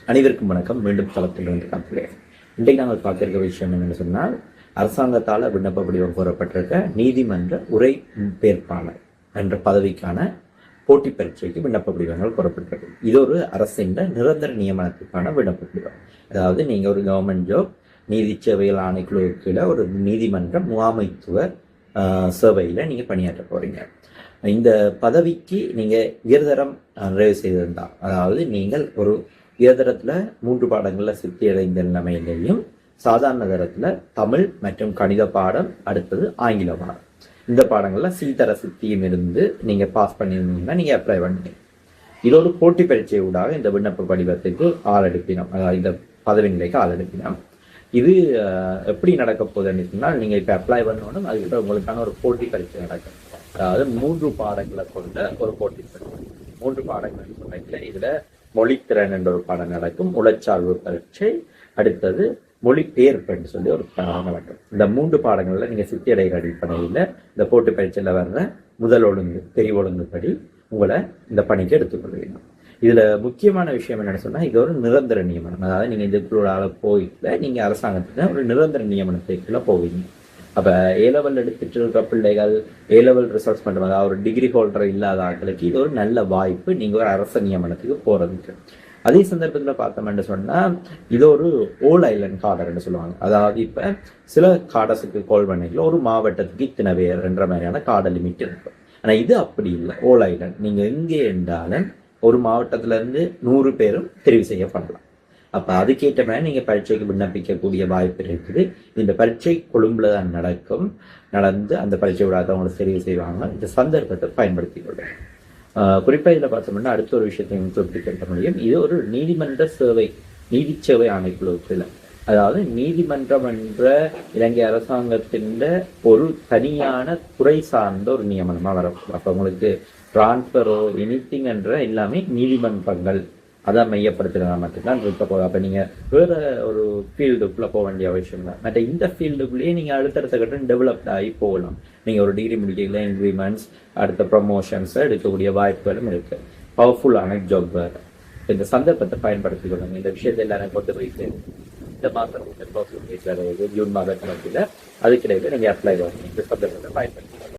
அனைவருக்கும் வணக்கம். மீண்டும் தளத்தில் வந்து காத்துக்கிறேன். இன்றைக்கு நாங்கள் பார்த்திருக்க விஷயம் என்னென்னு சொன்னால், அரசாங்கத்தால் விண்ணப்ப படிவம் கோரப்பட்டிருக்க நீதிமன்ற உரை பேர்ப்பாளர் என்ற பதவிக்கான போட்டி பரீட்சைக்கு விண்ணப்ப படிவங்கள் கோரப்பட்டிருக்கு. இது ஒரு அரசின் நிரந்தர நியமனத்துக்கான விண்ணப்ப படிவம். அதாவது நீங்கள் ஒரு கவர்மெண்ட் ஜாப் நீதி சேவைகள் ஆணைக்குழுவுக்கு கீழே ஒரு நீதிமன்ற முகாமைத்துவ சேவையில் நீங்கள் பணியாற்ற போறீங்க. இந்த பதவிக்கு நீங்கள் உயர்தரம் நிறைவு செய்திருந்தால், அதாவது நீங்கள் ஒரு உயர்தரத்தில் 3 பாடங்களில் சித்தி அடைந்த நிலைமையிலையும் சாதாரண தரத்தில் தமிழ் மற்றும் கணித பாடம், அடுத்தது ஆங்கில பாடம், இந்த பாடங்களில் சீதர சித்தியும் இருந்து நீங்கள் பாஸ் பண்ணியிருந்தீங்கன்னா நீங்கள் அப்ளை பண்ணுங்க. இதோடு போட்டி பரீட்சை ஊடாக இந்த விண்ணப்ப படிவத்துக்கு ஆள் எடுப்பினோம், அதாவது இந்த பதவி நிலைக்கு ஆள் எடுப்பினோம். இது எப்படி நடக்க போகுதுன்னு சொன்னால், நீங்கள் இப்போ அப்ளை பண்ணணும், அதுக்கிட்ட உங்களுக்கான ஒரு போட்டி பரீட்சை நடக்கும். அதாவது 3 பாடங்களை கொண்ட ஒரு போட்டி பரீட்சை. 3 பாடங்கள் சொன்ன இதுல மொழித்திறன் என்ற ஒரு பாடம் நடக்கும், உளச்சார்பு பரீட்சை, அடுத்தது மொழிபெயர்ப்பு என்று சொல்லி ஒரு பாடம் நடக்கும். இந்த 3 பாடங்கள்ல நீங்க சித்தியடைகிற அடிப்படையில் இந்த போட்டி பரீட்சையில வர்ற முதல் ஒழுங்கு தெரிவு ஒழுங்குப்படி உங்களை இந்த பணிக்கு எடுத்துக்கொள்வீங்க. இதுல முக்கியமான விஷயம் என்னன்னு சொன்னா, இது ஒரு நிரந்தர நியமனம். அதாவது நீங்க இதுக்குள்ள போயிட்டு நீங்க அரசாங்கத்துல ஒரு நிரந்தர நியமனத்துக்குள்ள போவீங்க. அப்ப A-level எடுத்துட்டு இருக்க பிள்ளைகள், A-level ரிசல்ட்ஸ் பண்ணுவாங்க, அதாவது ஒரு டிகிரி ஹோல்டர் இல்லாத ஆட்களுக்கு இது ஒரு நல்ல வாய்ப்பு நீங்க ஒரு அரச நியமனத்துக்கு போறதுக்கு. அதே சந்தர்ப்பத்தில் பார்த்தோம்னு சொன்னா, இது ஒரு ஓல் ஐலண்ட் கார்டர்ன்னு சொல்லுவாங்க. அதாவது இப்ப சில கார்டர்ஸுக்கு கால் பண்ணிக்கல ஒரு மாவட்டத்துக்கு இத்தனை பேர் என்ற மாதிரியான கார்டர் லிமிட் இருக்கும். ஆனா இது அப்படி இல்லை. ஓல் ஐலண்ட் நீங்க எங்கே என்றாலும் ஒரு மாவட்டத்துல இருந்து 100 பேரும் தெரிவு செய்யப்படலாம். அப்ப அதுக்கேற்ற மாதிரி நீங்க பரீட்சைக்கு விண்ணப்பிக்கக்கூடிய வாய்ப்பு இருக்குது. இந்த பரீட்சை கொழும்புல தான் நடந்து அந்த பரீட்சை விட அவங்களுக்கு தெரிவு செய்வாங்க. இந்த சந்தர்ப்பத்தை பயன்படுத்தி கொள்றேன். குறிப்பா இதுல பார்த்தோம்னா அடுத்த ஒரு விஷயத்தை குறிப்பிட்ட முடியும். இது ஒரு நீதிமன்ற சேவை, நீதி சேவை ஆணைக்குழுவில், அதாவது நீதிமன்றம் என்ற இலங்கை அரசாங்கத்தின் ஒரு தனியான துறை சார்ந்த ஒரு நியமனமா வரும். அப்ப உங்களுக்கு டிரான்ஸ்பரோ எனிதிங் என்ற எல்லாமே நீதிமன்றங்கள் அதான் மையப்படுத்துறதா மட்டும்தான் இருக்க போதும். அப்ப நீங்க வேற ஒரு ஃபீல்டுக்குள்ள போக வேண்டிய அவசியம் இல்லை. மற்ற இந்த ஃபீல்டுக்குள்ளேயே நீங்க அடுத்தடுத்த கட்டம் டெவலப்ட் ஆகி போகலாம். நீங்க ஒரு டிகிரி முடிக்கல, இன்க்ரிமெண்ட்ஸ், அடுத்த ப்ரமோஷன்ஸ் எடுக்கக்கூடிய வாய்ப்புகளும் இருக்கு. பவர்ஃபுல்லான ஜாப் வேற. இந்த சந்தர்ப்பத்தை பயன்படுத்திக் கொள்ளுங்க. இந்த விஷயத்தை எல்லாரும் கொண்டு போயிட்டு இந்த மாதம் ஜூன் மாத கணக்கில் அதுக்கிடையில நீங்க அப்ளை பண்ணுங்க. இந்த சந்தர்ப்பத்தை பயன்படுத்தி